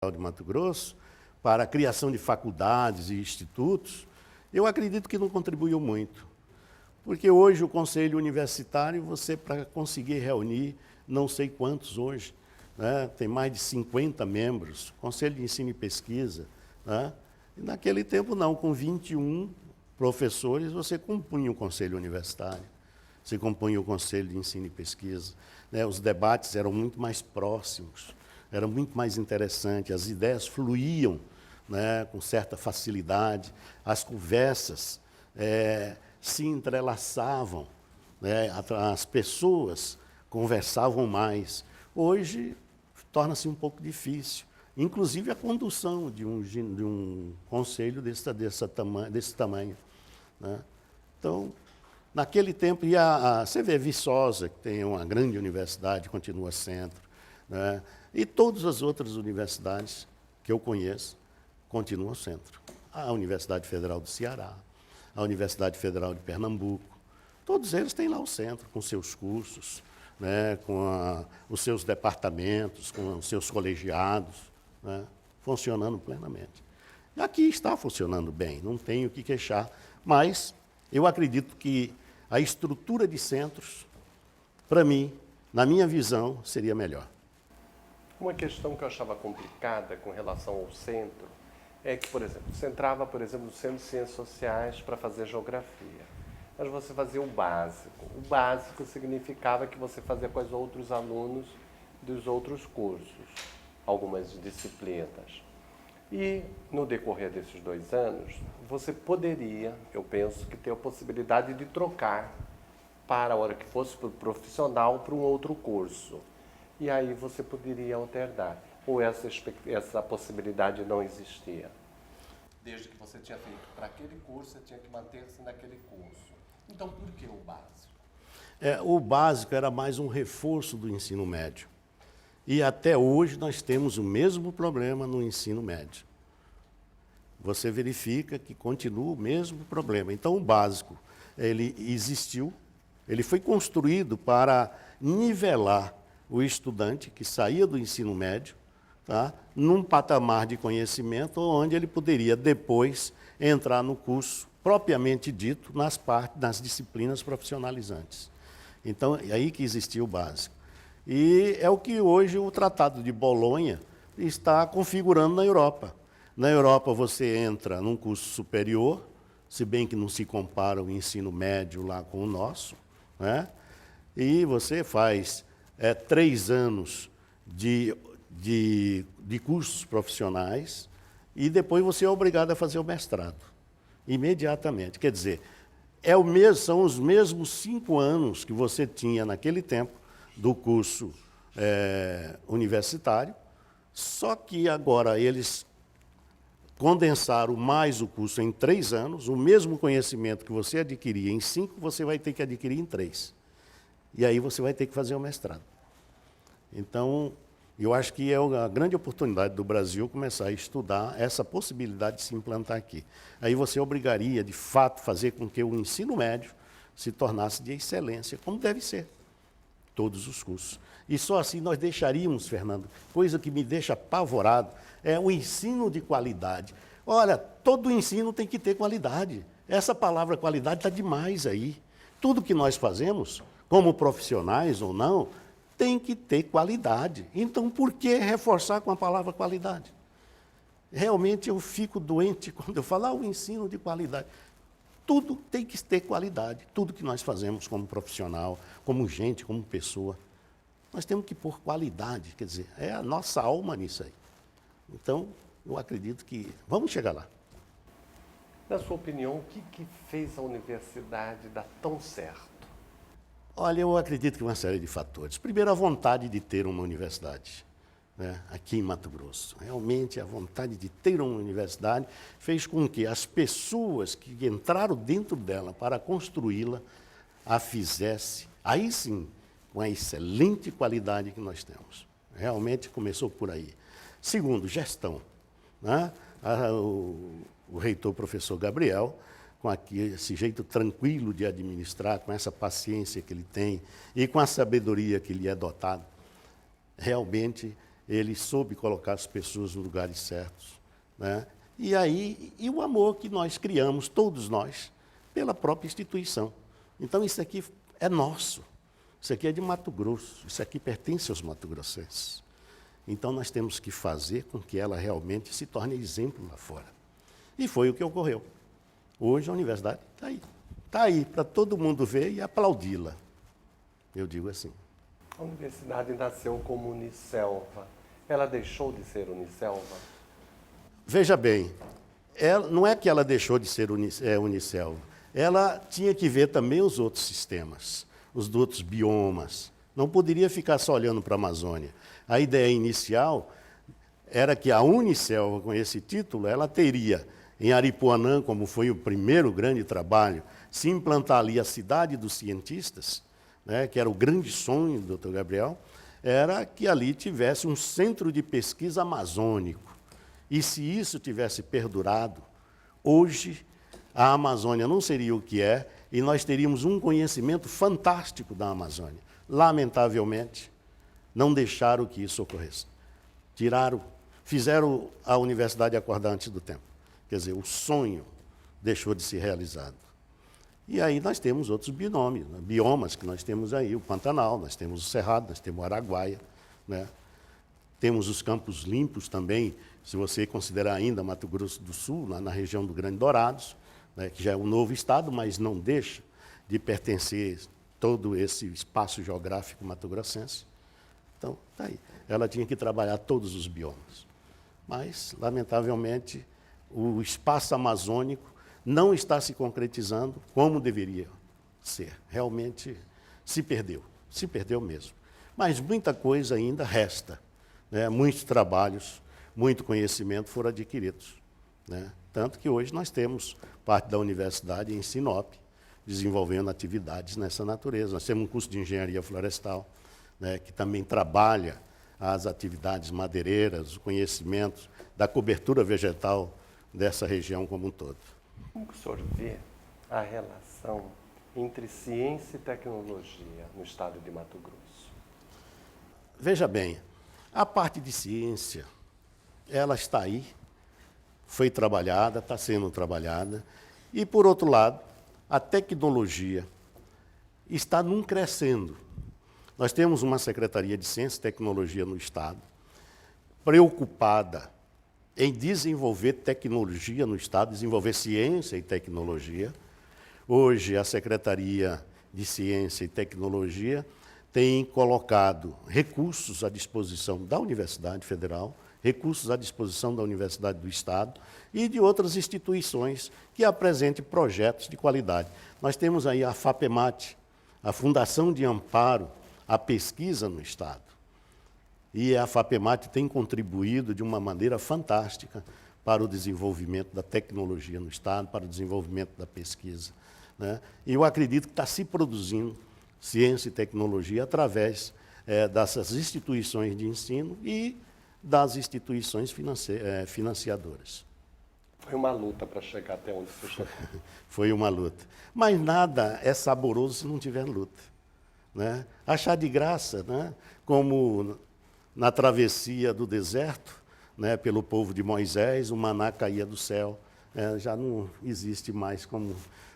de Mato Grosso para a criação de faculdades e institutos, eu acredito que não contribuiu muito. Porque hoje o Conselho Universitário, você para conseguir reunir, não sei quantos hoje, né, tem mais de 50 membros, Conselho de Ensino e Pesquisa. Né, e naquele tempo não, com 21 professores você compunha o Conselho Universitário, você compunha o Conselho de Ensino e Pesquisa. Né, os debates eram muito mais próximos, era muito mais interessante, as ideias fluíam, né, com certa facilidade, as conversas se entrelaçavam, né, as pessoas conversavam mais. Hoje torna-se um pouco difícil, inclusive a condução de um conselho desse tamanho. Né? Então, naquele tempo, você vê Viçosa, que tem uma grande universidade, continua centro, né? E todas as outras universidades que eu conheço continuam centro. A Universidade Federal do Ceará, a Universidade Federal de Pernambuco, todos eles têm lá o centro, com seus cursos, né, com os seus departamentos, com os seus colegiados, né, funcionando plenamente. E aqui está funcionando bem, não tenho o que queixar, mas eu acredito que a estrutura de centros, para mim, na minha visão, seria melhor. Uma questão que eu achava complicada com relação ao centro é que, por exemplo, você entrava, por exemplo, no Centro de Ciências Sociais para fazer geografia, mas você fazia o básico. O básico significava que você fazia com os outros alunos dos outros cursos, algumas disciplinas. E, no decorrer desses 2 anos, você poderia, eu penso, que ter a possibilidade de trocar para a hora que fosse para o profissional para um outro curso. E aí você poderia alternar. Ou essa possibilidade não existia? Desde que você tinha feito para aquele curso, você tinha que manter-se naquele curso. Então, por que o básico? O básico era mais um reforço do ensino médio. E até hoje nós temos o mesmo problema no ensino médio. Você verifica que continua o mesmo problema. Então, o básico, ele existiu, ele foi construído para nivelar o estudante que saía do ensino médio, tá, num patamar de conhecimento onde ele poderia depois entrar no curso propriamente dito nas disciplinas profissionalizantes. Então, é aí que existia o básico. E é o que hoje o Tratado de Bolonha está configurando na Europa. Na Europa você entra num curso superior, se bem que não se compara o ensino médio lá com o nosso, né? E você faz 3 anos de cursos profissionais e depois você é obrigado a fazer o mestrado, imediatamente. Quer dizer, são os mesmos 5 anos que você tinha naquele tempo do curso universitário, só que agora eles condensaram mais o curso em 3 anos, o mesmo conhecimento que você adquiria em 5, você vai ter que adquirir em 3. E aí você vai ter que fazer o mestrado. Então, eu acho que é uma grande oportunidade do Brasil começar a estudar essa possibilidade de se implantar aqui. Aí você obrigaria, de fato, fazer com que o ensino médio se tornasse de excelência, como deve ser, todos os cursos. E só assim nós deixaríamos, Fernando, coisa que me deixa apavorado, é o ensino de qualidade. Olha, todo ensino tem que ter qualidade. Essa palavra qualidade está demais aí. Tudo que nós fazemos, como profissionais ou não, tem que ter qualidade. Então, por que reforçar com a palavra qualidade? Realmente eu fico doente quando eu falo o ensino de qualidade. Tudo tem que ter qualidade. Tudo que nós fazemos como profissional, como gente, como pessoa, nós temos que pôr qualidade. Quer dizer, é a nossa alma nisso aí. Então, eu acredito que vamos chegar lá. Na sua opinião, o que fez a universidade dar tão certo? Olha, eu acredito que uma série de fatores. Primeiro, a vontade de ter uma universidade, né, aqui em Mato Grosso. Realmente, a vontade de ter uma universidade fez com que as pessoas que entraram dentro dela para construí-la a fizesse, aí sim, com a excelente qualidade que nós temos. Realmente começou por aí. Segundo, gestão. Né? O reitor, professor Gabriel, com esse jeito tranquilo de administrar, com essa paciência que ele tem e com a sabedoria que lhe é dotado, realmente ele soube colocar as pessoas nos lugares certos, né? E aí, e o amor que nós criamos, todos nós, pela própria instituição. Então, isso aqui é nosso, isso aqui é de Mato Grosso, isso aqui pertence aos mato-grossenses. Então, nós temos que fazer com que ela realmente se torne exemplo lá fora. E foi o que ocorreu. Hoje, a universidade está aí para todo mundo ver e aplaudi-la. Eu digo assim. A universidade nasceu como Unicelva. Ela deixou de ser Unicelva? Veja bem, não é que ela deixou de ser Unicelva. Ela tinha que ver também os outros sistemas, os outros biomas. Não poderia ficar só olhando para a Amazônia. A ideia inicial era que a Unicelva, com esse título, ela teria, em Aripuanã, como foi o primeiro grande trabalho, se implantar ali a cidade dos cientistas, né, que era o grande sonho do Dr. Gabriel, era que ali tivesse um centro de pesquisa amazônico. E se isso tivesse perdurado, hoje a Amazônia não seria o que é e nós teríamos um conhecimento fantástico da Amazônia. Lamentavelmente, não deixaram que isso ocorresse. Fizeram a universidade acordar antes do tempo. Quer dizer, o sonho deixou de ser realizado. E aí nós temos outros biomas que nós temos aí, o Pantanal, nós temos o Cerrado, nós temos o Araguaia, né? Temos os Campos Limpos também, se você considerar ainda Mato Grosso do Sul, lá na região do Grande Dourados, né, que já é um novo estado, mas não deixa de pertencer todo esse espaço geográfico mato-grossense. Então, está aí. Ela tinha que trabalhar todos os biomas. Mas, lamentavelmente, o espaço amazônico não está se concretizando como deveria ser. Realmente se perdeu mesmo. Mas muita coisa ainda resta, né? Muitos trabalhos, muito conhecimento foram adquiridos, né? Tanto que hoje nós temos parte da universidade em Sinop, desenvolvendo atividades nessa natureza. Nós temos um curso de engenharia florestal, né, que também trabalha as atividades madeireiras, o conhecimento da cobertura vegetal dessa região como um todo. Como que o senhor vê a relação entre ciência e tecnologia no estado de Mato Grosso? Veja bem, a parte de ciência, ela está aí, foi trabalhada, está sendo trabalhada, e, por outro lado, a tecnologia está num crescendo. Nós temos uma Secretaria de Ciência e Tecnologia no Estado, preocupada em desenvolver tecnologia no Estado, desenvolver ciência e tecnologia. Hoje, a Secretaria de Ciência e Tecnologia tem colocado recursos à disposição da Universidade Federal, recursos à disposição da Universidade do Estado e de outras instituições que apresentem projetos de qualidade. Nós temos aí a FAPEMAT, a Fundação de Amparo à Pesquisa no Estado. E a FAPEMAT tem contribuído de uma maneira fantástica para o desenvolvimento da tecnologia no Estado, para o desenvolvimento da pesquisa, né? E eu acredito que está se produzindo ciência e tecnologia através dessas instituições de ensino e das instituições financiadoras. Foi uma luta para chegar até onde você chegou. Foi uma luta. Mas nada é saboroso se não tiver luta, né? Achar de graça, né? Como na travessia do deserto, né, pelo povo de Moisés, o maná caía do céu. Já não existe mais como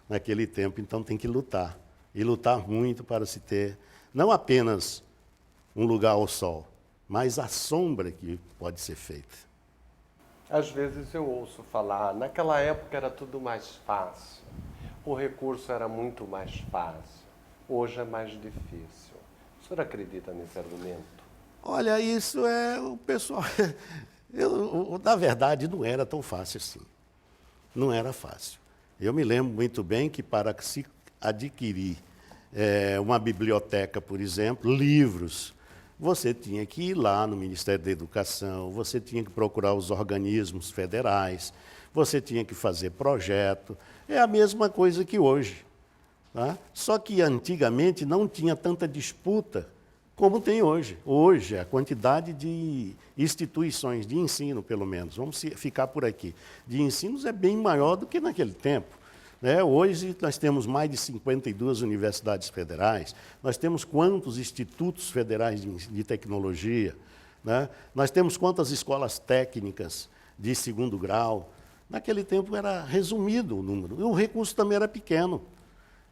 naquele tempo, então tem que lutar. E lutar muito para se ter, não apenas um lugar ao sol, mas a sombra que pode ser feita. Às vezes eu ouço falar, naquela época era tudo mais fácil, o recurso era muito mais fácil, hoje é mais difícil. O senhor acredita nesse argumento? Olha, isso é o pessoal... na verdade, não era tão fácil assim. Não era fácil. Eu me lembro muito bem que para se adquirir uma biblioteca, por exemplo, livros, você tinha que ir lá no Ministério da Educação, você tinha que procurar os organismos federais, você tinha que fazer projeto. É a mesma coisa que hoje, tá? Só que antigamente não tinha tanta disputa como tem hoje. Hoje, a quantidade de instituições de ensino, pelo menos, vamos ficar por aqui, de ensinos é bem maior do que naquele tempo, né? Hoje nós temos mais de 52 universidades federais, nós temos quantos institutos federais de tecnologia, né? Nós temos quantas escolas técnicas de segundo grau? Naquele tempo era resumido o número, e o recurso também era pequeno.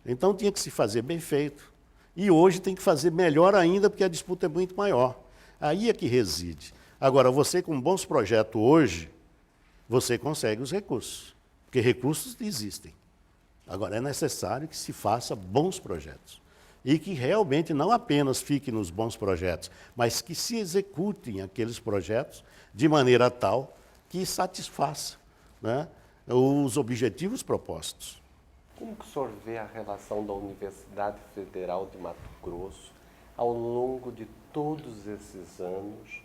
Então tinha que se fazer bem feito. E hoje tem que fazer melhor ainda, porque a disputa é muito maior. Aí é que reside. Agora, você com bons projetos hoje, você consegue os recursos, porque recursos existem. Agora, é necessário que se faça bons projetos. E que realmente não apenas fique nos bons projetos, mas que se executem aqueles projetos de maneira tal que satisfaça, né, os objetivos propostos. Como que o senhor vê a relação da Universidade Federal de Mato Grosso ao longo de todos esses anos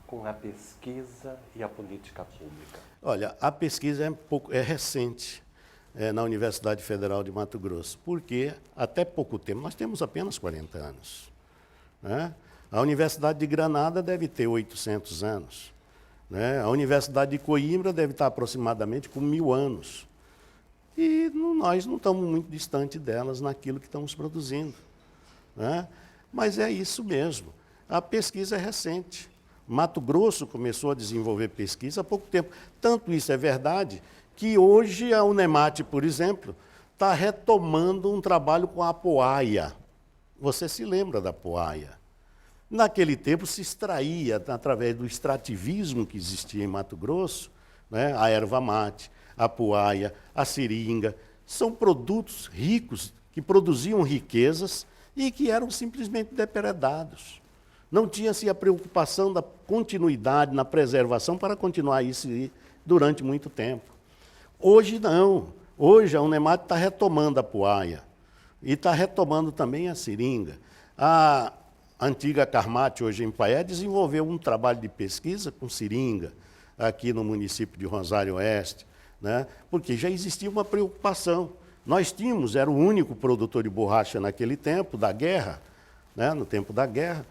com a pesquisa e a política pública? Olha, a pesquisa é recente na Universidade Federal de Mato Grosso, porque até pouco tempo, nós temos apenas 40 anos. Né? A Universidade de Granada deve ter 800 anos. Né? A Universidade de Coimbra deve estar aproximadamente com 1000 anos. E nós não estamos muito distante delas naquilo que estamos produzindo. Né? Mas é isso mesmo. A pesquisa é recente. Mato Grosso começou a desenvolver pesquisa há pouco tempo. Tanto isso é verdade que hoje a Unemate, por exemplo, está retomando um trabalho com a apoaia. Você se lembra da apoaia? Naquele tempo se extraía, através do extrativismo que existia em Mato Grosso, né, a erva mate, a apoaia, a seringa. São produtos ricos, que produziam riquezas e que eram simplesmente depredados. Não tinha-se a preocupação da continuidade na preservação para continuar isso durante muito tempo. Hoje não. Hoje a Unemate está retomando a apoaia e está retomando também a seringa. A antiga Carmate, hoje em Paié, desenvolveu um trabalho de pesquisa com seringa aqui no município de Rosário Oeste, né? Porque já existia uma preocupação. Nós tínhamos, era o único produtor de borracha naquele tempo, da guerra, né? No tempo da guerra,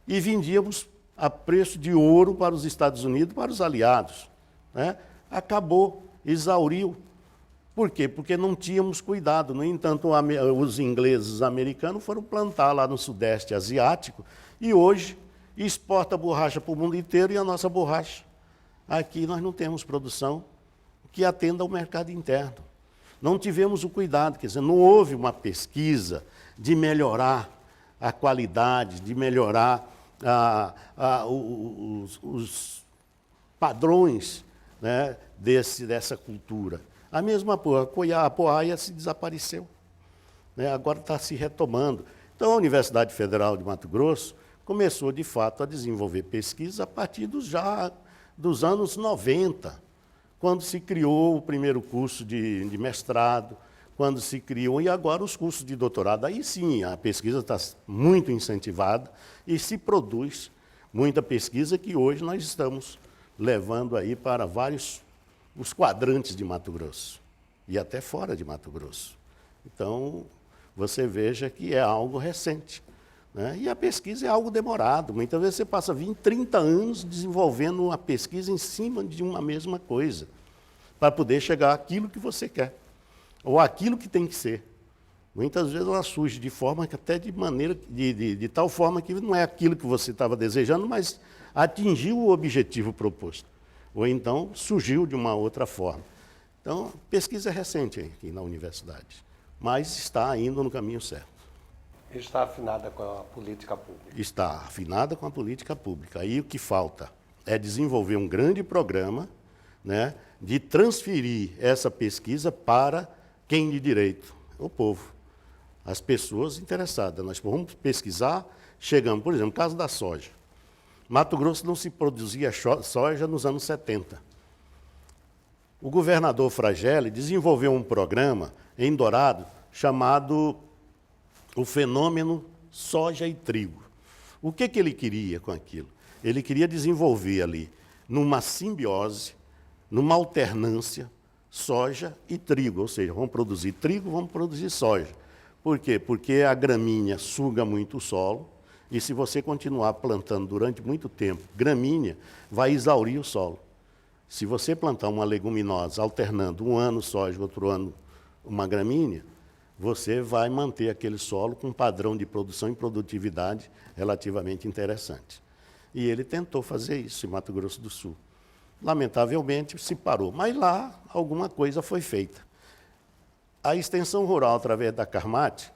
e vendíamos a preço de ouro para os Estados Unidos, para os aliados. Né? Acabou, exauriu. Por quê? Porque não tínhamos cuidado. No entanto, os ingleses, os americanos, foram plantar lá no Sudeste Asiático e hoje exporta borracha para o mundo inteiro e a nossa borracha. Aqui nós não temos produção que atenda ao mercado interno. Não tivemos o cuidado, quer dizer, não houve uma pesquisa de melhorar a qualidade, de melhorar os padrões, né, dessa cultura. A mesma apoaia se desapareceu, né, agora está se retomando. Então, a Universidade Federal de Mato Grosso começou, de fato, a desenvolver pesquisa a partir dos anos 90, quando se criou o primeiro curso de mestrado, quando se criou, e agora os cursos de doutorado. Aí sim, a pesquisa está muito incentivada e se produz muita pesquisa que hoje nós estamos levando aí para os quadrantes de Mato Grosso e até fora de Mato Grosso. Então, você veja que é algo recente. Né? E a pesquisa é algo demorado. Muitas vezes você passa 20, 30 anos desenvolvendo uma pesquisa em cima de uma mesma coisa, para poder chegar àquilo que você quer, ou àquilo que tem que ser. Muitas vezes ela surge de forma que até de tal forma que não é aquilo que você estava desejando, mas atingiu o objetivo proposto. Ou então surgiu de uma outra forma. Então, pesquisa é recente aqui na universidade, mas está indo no caminho certo. Está afinada com a política pública? Está afinada com a política pública. Aí o que falta é desenvolver um grande programa, né, de transferir essa pesquisa para quem de direito? O povo, as pessoas interessadas. Nós vamos pesquisar, chegamos, por exemplo, no caso da soja. Mato Grosso não se produzia soja nos anos 70. O governador Fragelli desenvolveu um programa em Dourado chamado o fenômeno soja e trigo. O que ele queria com aquilo? Ele queria desenvolver ali, numa simbiose, numa alternância, soja e trigo, ou seja, vamos produzir trigo, vamos produzir soja. Por quê? Porque a gramínea suga muito o solo, e se você continuar plantando durante muito tempo gramínea, vai exaurir o solo. Se você plantar uma leguminosa alternando um ano soja, outro ano uma gramínea, você vai manter aquele solo com um padrão de produção e produtividade relativamente interessante. E ele tentou fazer isso em Mato Grosso do Sul. Lamentavelmente, se parou. Mas lá, alguma coisa foi feita. A extensão rural, através da Carmat,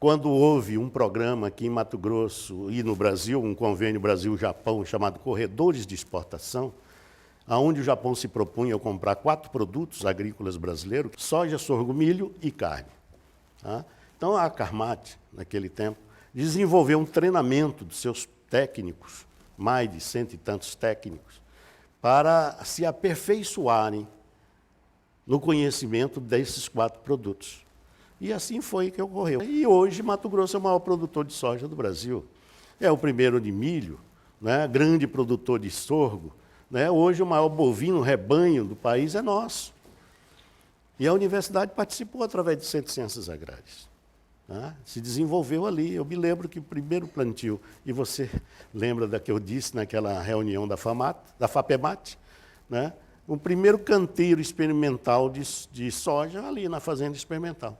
quando houve um programa aqui em Mato Grosso e no Brasil, um convênio Brasil-Japão chamado Corredores de Exportação, onde o Japão se propunha a comprar 4 produtos agrícolas brasileiros: soja, sorgo, milho e carne. Tá? Então, a Carmat, naquele tempo, desenvolveu um treinamento dos seus técnicos, mais de 100 e tantos técnicos, para se aperfeiçoarem no conhecimento desses 4 produtos. E assim foi que ocorreu. E hoje, Mato Grosso é o maior produtor de soja do Brasil. É o primeiro de milho, né? Grande produtor de sorgo. Né? Hoje, o maior bovino rebanho do país é nosso. E a universidade participou através do Centro de Ciências Agrárias. Tá? Se desenvolveu ali. Eu me lembro que o primeiro plantio, e você lembra da que eu disse naquela reunião da FAPEMAT, né? O primeiro canteiro experimental de soja ali na fazenda experimental.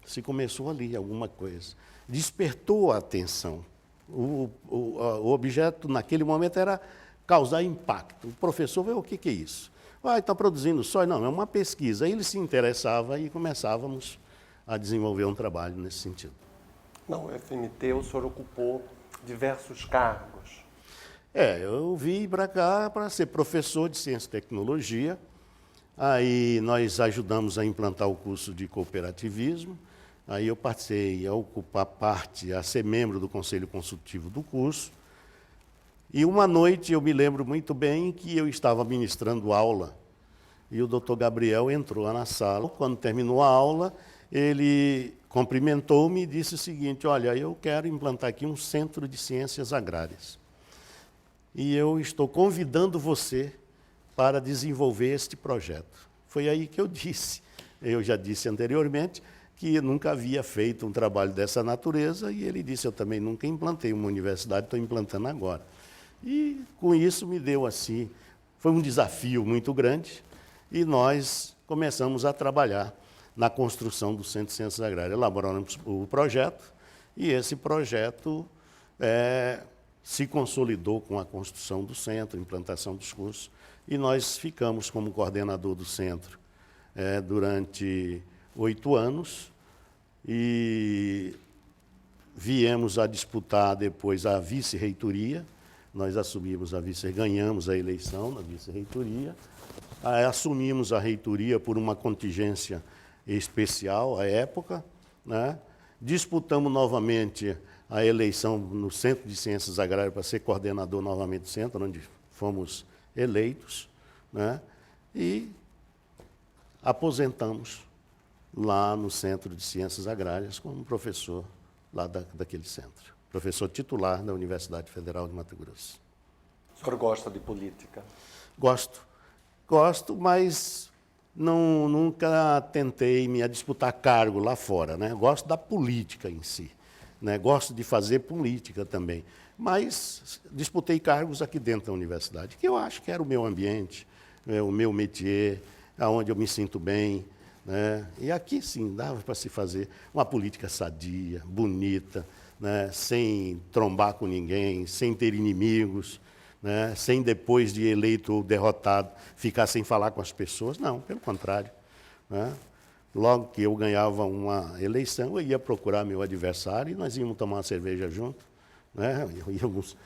Se começou ali alguma coisa. Despertou a atenção. O objeto, naquele momento, era causar impacto. O professor veio: o que é isso? Está produzindo soja? Não, é uma pesquisa. Aí ele se interessava e começávamos a desenvolver um trabalho nesse sentido. Na UFMT, o senhor ocupou diversos cargos. Eu vim para cá para ser professor de Ciência e Tecnologia. Aí nós ajudamos a implantar o curso de cooperativismo. Aí eu passei a ocupar parte, a ser membro do Conselho Consultivo do curso. E uma noite eu me lembro muito bem que eu estava ministrando aula e o doutor Gabriel entrou na sala. Quando terminou a aula, ele cumprimentou-me e disse o seguinte: olha, eu quero implantar aqui um centro de ciências agrárias. E eu estou convidando você para desenvolver este projeto. Foi aí que eu já disse anteriormente, que eu nunca havia feito um trabalho dessa natureza, e ele disse: eu também nunca implantei uma universidade, estou implantando agora. E com isso me deu assim, foi um desafio muito grande, e nós começamos a trabalhar na construção do Centro de Ciências Agrárias. Elaboramos o projeto, e esse projeto se consolidou com a construção do centro, implantação dos cursos, e nós ficamos como coordenador do centro durante 8 anos, e viemos a disputar depois a vice-reitoria. Nós assumimos ganhamos a eleição na vice-reitoria, assumimos a reitoria por uma contingência especial à época, né? Disputamos novamente a eleição no Centro de Ciências Agrárias para ser coordenador novamente do centro, onde fomos eleitos, né? E aposentamos lá no Centro de Ciências Agrárias como professor lá daquele centro. Professor titular da Universidade Federal de Mato Grosso. O senhor gosta de política? Gosto, mas nunca tentei me disputar cargo lá fora, né? Gosto da política em si, né? Gosto de fazer política também, mas disputei cargos aqui dentro da universidade, que eu acho que era o meu ambiente, o meu métier, aonde eu me sinto bem, né? E aqui sim dava para se fazer uma política sadia, bonita, né? Sem trombar com ninguém, sem ter inimigos, né? Sem, depois de eleito ou derrotado, ficar sem falar com as pessoas. Não, pelo contrário, né? Logo que eu ganhava uma eleição, eu ia procurar meu adversário e nós íamos tomar uma cerveja junto, né? Íamos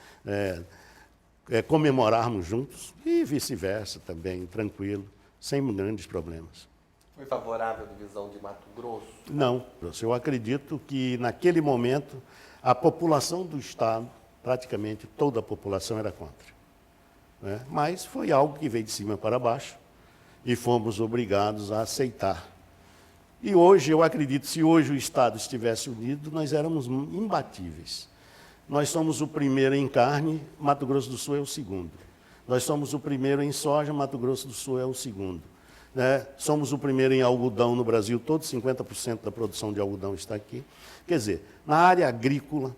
comemorarmos juntos e vice-versa também, tranquilo, sem grandes problemas. Foi favorável a divisão de Mato Grosso? Não, eu acredito que naquele momento a população do Estado, praticamente toda a população era contra, né? Mas foi algo que veio de cima para baixo e fomos obrigados a aceitar. E hoje, eu acredito, se hoje o Estado estivesse unido, nós éramos imbatíveis. Nós somos o primeiro em carne, Mato Grosso do Sul é o segundo. Nós somos o primeiro em soja, Mato Grosso do Sul é o segundo. Né? Somos o primeiro em algodão no Brasil, todo 50% da produção de algodão está aqui. Quer dizer, na área agrícola,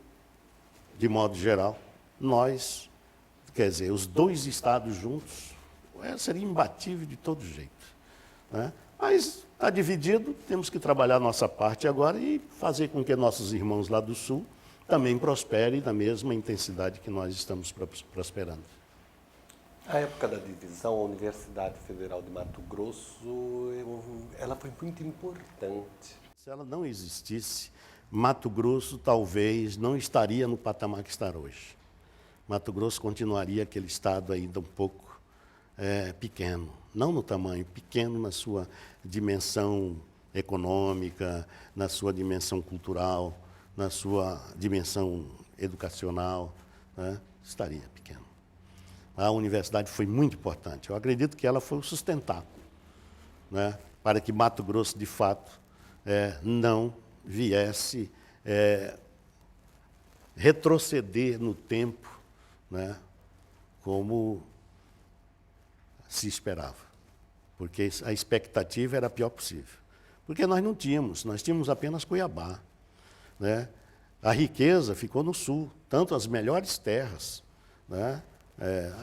de modo geral, nós, os 2 estados juntos, seria imbatível de todo jeito, né? Mas está dividido, temos que trabalhar a nossa parte agora e fazer com que nossos irmãos lá do Sul também prospere na mesma intensidade que nós estamos prosperando. A época da divisão, a Universidade Federal de Mato Grosso, ela foi muito importante. Se ela não existisse, Mato Grosso talvez não estaria no patamar que está hoje. Mato Grosso continuaria aquele estado ainda um pouco pequeno, não no tamanho, pequeno na sua dimensão econômica, na sua dimensão cultural, na sua dimensão educacional, né? Estaria pequeno. A universidade foi muito importante. Eu acredito que ela foi o sustentáculo, né? Para que Mato Grosso, de fato, não viesse retroceder no tempo, né? Como se esperava. Porque a expectativa era a pior possível. Porque nós tínhamos apenas Cuiabá, né? A riqueza ficou no sul, tanto as melhores terras, né?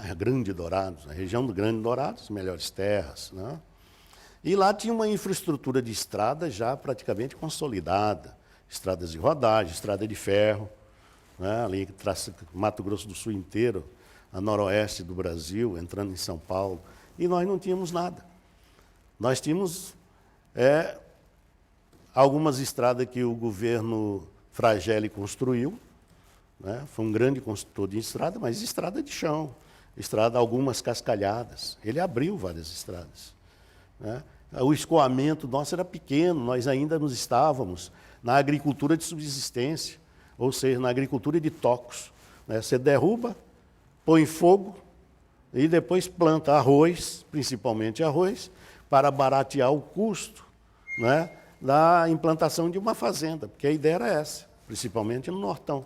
A Grande Dourados, a região do Grande Dourados, as melhores terras, né? E lá tinha uma infraestrutura de estrada já praticamente consolidada, estradas de rodagem, estrada de ferro, né? Ali traça Mato Grosso do Sul inteiro, a noroeste do Brasil, entrando em São Paulo, e nós não tínhamos nada. Nós tínhamos algumas estradas que o governo Fragelli construiu, né? Foi um grande construtor de estrada, mas estrada de chão, algumas cascalhadas. Ele abriu várias estradas, né? O escoamento nosso era pequeno, nós ainda nos estávamos na agricultura de subsistência, ou seja, na agricultura de tocos, né? Você derruba, põe fogo e depois planta arroz, principalmente arroz, para baratear o custo, né, da implantação de uma fazenda, porque a ideia era essa, principalmente no Nortão.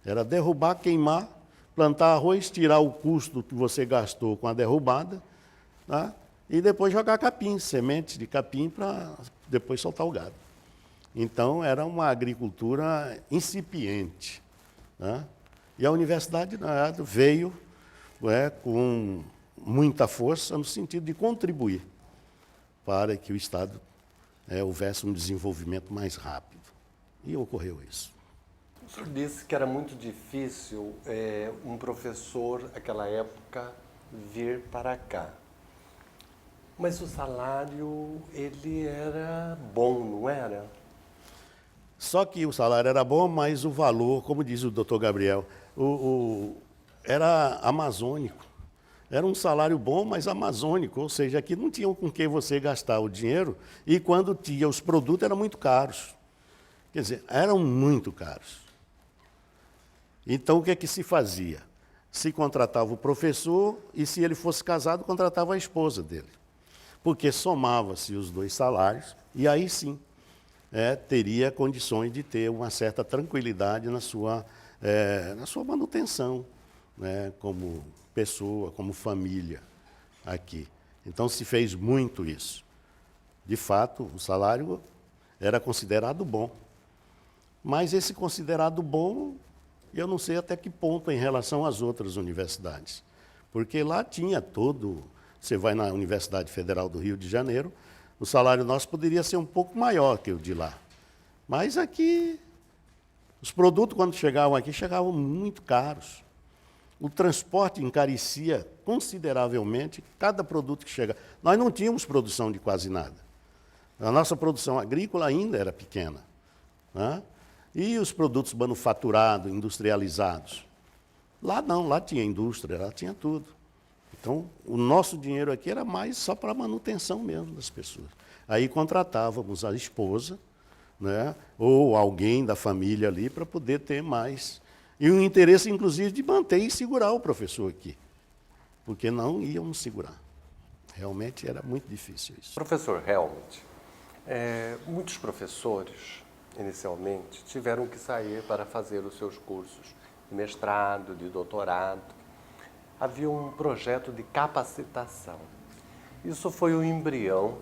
Era derrubar, queimar, plantar arroz, tirar o custo que você gastou com a derrubada, né, e depois jogar capim, sementes de capim para depois soltar o gado. Então, era uma agricultura incipiente, né? E a universidade veio com muita força no sentido de contribuir para que o Estado houvesse um desenvolvimento mais rápido. E ocorreu isso. O senhor disse que era muito difícil um professor, naquela época, vir para cá. Mas o salário, ele era bom, não era? Só que o salário era bom, mas o valor, como diz o doutor Gabriel, era amazônico. Era um salário bom, mas amazônico, ou seja, aqui não tinha com que você gastar o dinheiro, e quando tinha os produtos eram muito caros. Quer dizer, eram muito caros. Então, o que é que se fazia? Se contratava o professor e, se ele fosse casado, contratava a esposa dele. Porque somava-se os dois salários e aí sim teria condições de ter uma certa tranquilidade na sua manutenção, né, como pessoa, como família aqui. Então se fez muito isso. De fato, o salário era considerado bom. Mas esse considerado bom, eu não sei até que ponto em relação às outras universidades. Porque lá tinha todo... Você vai na Universidade Federal do Rio de Janeiro, o salário nosso poderia ser um pouco maior que o de lá. Mas aqui, os produtos, quando chegavam aqui, chegavam muito caros. O transporte encarecia consideravelmente cada produto que chega. Nós não tínhamos produção de quase nada. A nossa produção agrícola ainda era pequena, né? E os produtos manufaturados, industrializados? Lá não, lá tinha indústria, lá tinha tudo. Então, o nosso dinheiro aqui era mais só para a manutenção mesmo das pessoas. Aí contratávamos a esposa, né, ou alguém da família ali para poder ter mais. E o interesse, inclusive, de manter e segurar o professor aqui, porque não íamos segurar. Realmente era muito difícil isso. Professor Helmut, muitos professores, inicialmente, tiveram que sair para fazer os seus cursos de mestrado, de doutorado. Havia um projeto de capacitação. Isso foi o embrião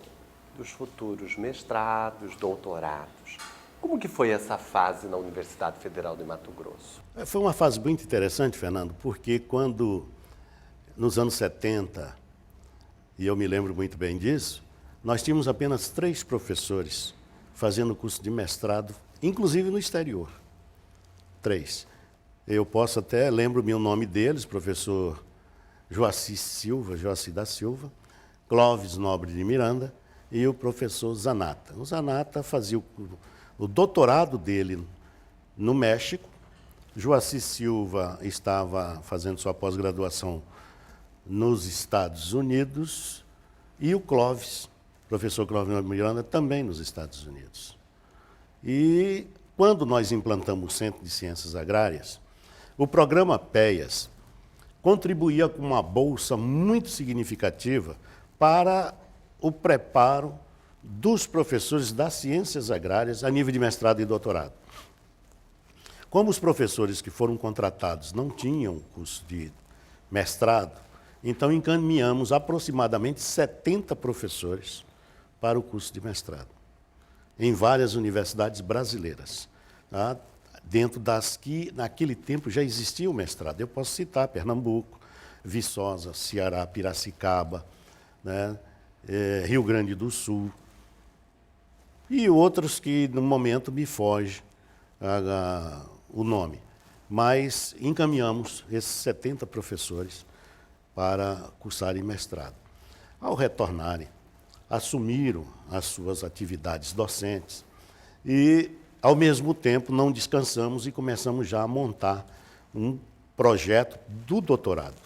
dos futuros mestrados, doutorados. Como que foi essa fase na Universidade Federal de Mato Grosso? Foi uma fase muito interessante, Fernando, porque quando, nos anos 70, e eu me lembro muito bem disso, nós tínhamos apenas 3 professores fazendo curso de mestrado, inclusive no exterior. 3. Eu posso até, lembro-me o nome deles, professor Joaci da Silva, Clóvis Nobre de Miranda e o professor Zanata. O Zanata fazia o doutorado dele no México, Joaci Silva estava fazendo sua pós-graduação nos Estados Unidos e o Clóvis, professor Clóvis Nobre de Miranda, também nos Estados Unidos. E quando nós implantamos o Centro de Ciências Agrárias, o programa PEAS contribuía com uma bolsa muito significativa para o preparo dos professores das ciências agrárias a nível de mestrado e doutorado. Como os professores que foram contratados não tinham curso de mestrado, então encaminhamos aproximadamente 70 professores para o curso de mestrado, em várias universidades brasileiras, tá? Dentro das que, naquele tempo, já existia o mestrado. Eu posso citar Pernambuco, Viçosa, Ceará, Piracicaba, né? Rio Grande do Sul, e outros que, no momento, me foge o nome. Mas encaminhamos esses 70 professores para cursarem mestrado. Ao retornarem, assumiram as suas atividades docentes e, ao mesmo tempo, não descansamos e começamos já a montar um projeto do doutorado.